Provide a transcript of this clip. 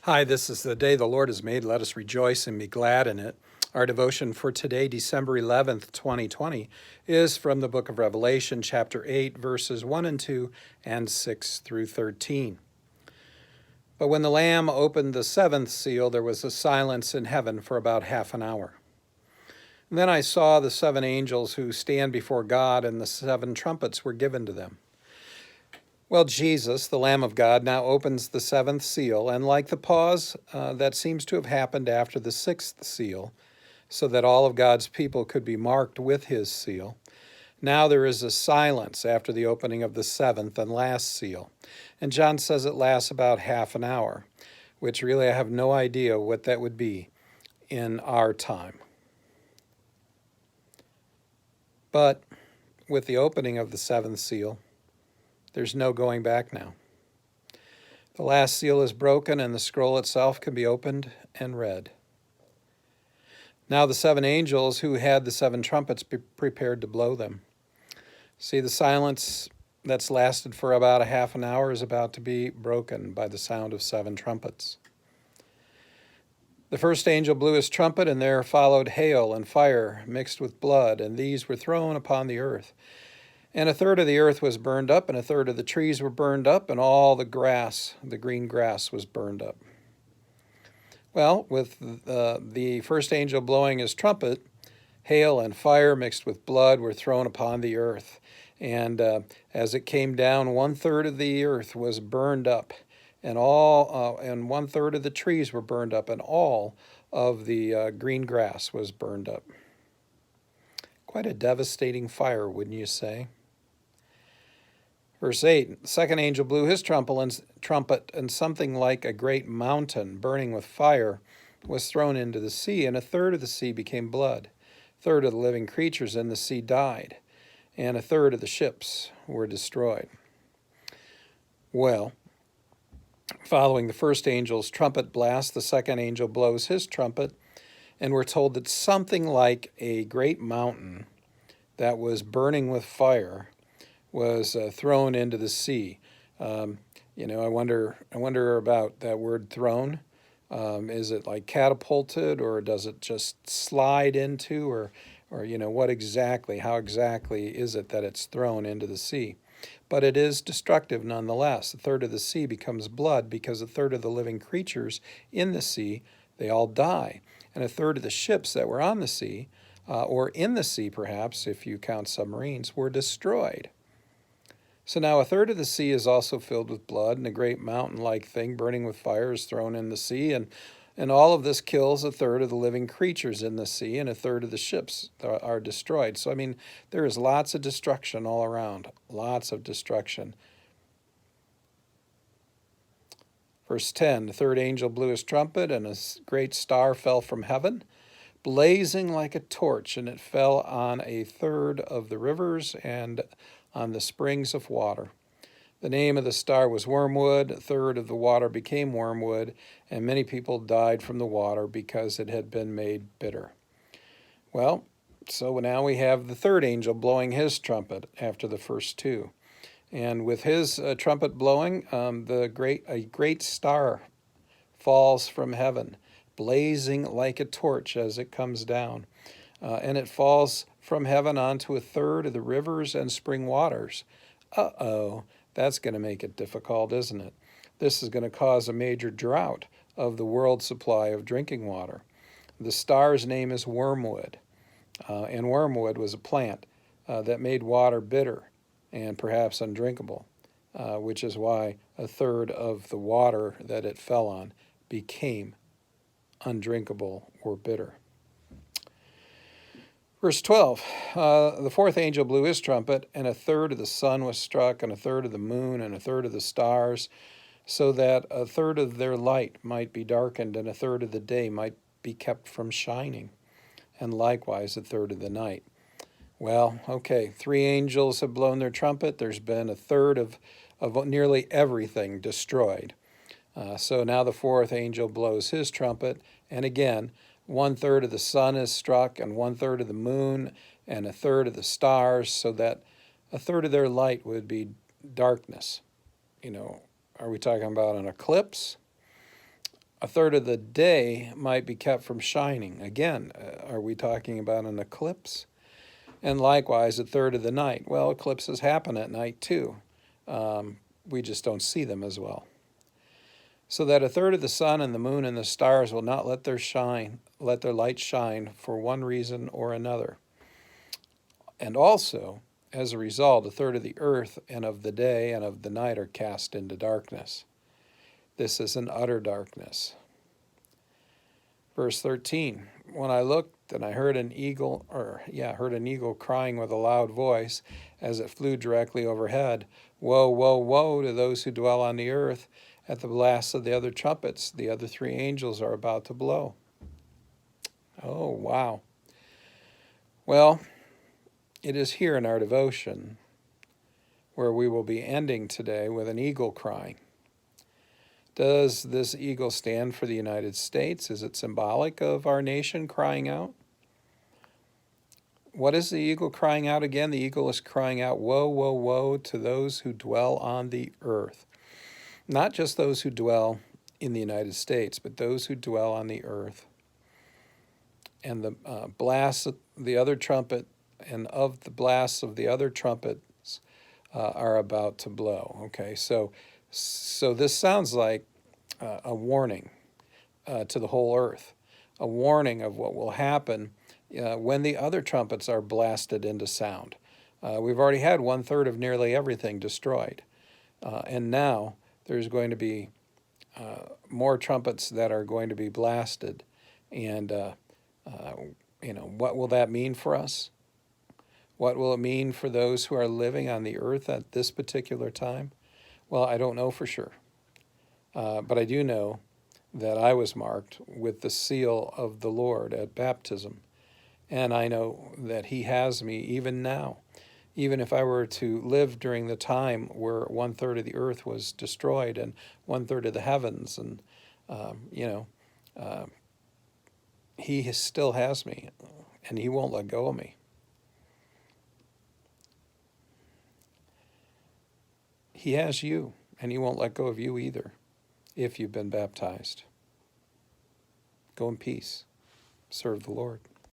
Hi, this is the day the Lord has made. Let us rejoice and be glad in it. Our devotion for today, December 11th, 2020, is from the book of Revelation, chapter 8, verses 1 and 2 and 6 through 13. But when the Lamb opened the seventh seal, there was a silence in heaven for about half an hour. And then I saw the seven angels who stand before God, and the seven trumpets were given to them. Well, Jesus, the Lamb of God, now opens the seventh seal, and like the pause that seems to have happened after the sixth seal, so that all of God's people could be marked with his seal, now there is a silence after the opening of the seventh and last seal. And John says it lasts about half an hour, which really I have no idea what that would be in our time. But with the opening of the seventh seal, there's no going back now. The last seal is broken, and the scroll itself can be opened and read. Now the seven angels who had the seven trumpets be prepared to blow them. See, the silence that's lasted for about a half an hour is about to be broken by the sound of seven trumpets. The first angel blew his trumpet, and there followed hail and fire mixed with blood, and these were thrown upon the earth. And a third of the earth was burned up, and a third of the trees were burned up, and all the grass, the green grass, was burned up. Well, with the first angel blowing his trumpet, hail and fire mixed with blood were thrown upon the earth. And as it came down, 1/3 of the earth was burned up, and and 1/3 of the trees were burned up, and all of the green grass was burned up. Quite a devastating fire, wouldn't you say? Verse 8, the second angel blew his trumpet, and something like a great mountain burning with fire was thrown into the sea, and a third of the sea became blood. A third of the living creatures in the sea died, and a third of the ships were destroyed. Well, following the first angel's trumpet blast, the second angel blows his trumpet, and we're told that something like a great mountain that was burning with fire was thrown into the sea. I wonder about that word thrown. Is it like catapulted, or does it just slide into, or how exactly is it that it's thrown into the sea? But it is destructive nonetheless. A third of the sea becomes blood because a third of the living creatures in the sea, they all die. And a third of the ships that were on the sea, or in the sea perhaps, if you count submarines, were destroyed. So now a third of the sea is also filled with blood, and a great mountain-like thing burning with fire is thrown in the sea, and all of this kills a third of the living creatures in the sea, and a third of the ships are destroyed. So, there is lots of destruction all around, lots of destruction. Verse 10, the third angel blew his trumpet, and a great star fell from heaven, blazing like a torch, and it fell on a third of the rivers and on the springs of water. The name of the star was Wormwood. A third of the water became wormwood, and many people died from the water because it had been made bitter. Well, so now we have the third angel blowing his trumpet after the first two. And with his trumpet blowing, a great star falls from heaven, blazing like a torch as it comes down. And it falls from heaven onto a third of the rivers and spring waters. Uh-oh, that's going to make it difficult, isn't it? This is going to cause a major drought of the world's supply of drinking water. The star's name is wormwood, and wormwood was a plant that made water bitter and perhaps undrinkable, which is why a third of the water that it fell on became undrinkable or bitter. Verse 12, the fourth angel blew his trumpet, and a third of the sun was struck, and a third of the moon, and a third of the stars, so that a third of their light might be darkened, and a third of the day might be kept from shining, and likewise a third of the night. Well, okay, 3 angels have blown their trumpet. There's been a third of nearly everything destroyed. So now the fourth angel blows his trumpet, and again, 1/3 of the sun is struck, and 1/3 of the moon, and a third of the stars, so that a third of their light would be darkness. Are we talking about an eclipse? A third of the day might be kept from shining. Again, are we talking about an eclipse? And likewise, a third of the night. Well, eclipses happen at night too. We just don't see them as well. So that a third of the sun and the moon and the stars will not let their light shine for one reason or another. And also, as a result, a third of the earth and of the day and of the night are cast into darkness. This is an utter darkness. Verse 13, when I looked and I heard an eagle crying with a loud voice as it flew directly overhead, woe, woe, woe to those who dwell on the earth at the blast of the other trumpets. The other three angels are about to blow. Oh, wow. Well, it is here in our devotion where we will be ending today with an eagle crying. Does this eagle stand for the United States? Is it symbolic of our nation crying out? What is the eagle crying out again? The eagle is crying out, woe, woe, woe to those who dwell on the earth. Not just those who dwell in the United States, but those who dwell on the earth. And the blasts of the other trumpet and of the blasts of the other trumpets are about to blow. Okay, so this sounds like a warning to the whole earth, a warning of what will happen when the other trumpets are blasted into sound. We've already had 1/3 of nearly everything destroyed, and now there's going to be more trumpets that are going to be blasted, and what will that mean for us? What will it mean for those who are living on the earth at this particular time? Well, I don't know for sure. But I do know that I was marked with the seal of the Lord at baptism. And I know that He has me even now. Even if I were to live during the time where 1/3 of the earth was destroyed and 1/3 of the heavens, and, He still has me, and He won't let go of me. He has you, and He won't let go of you either, if you've been baptized. Go in peace. Serve the Lord.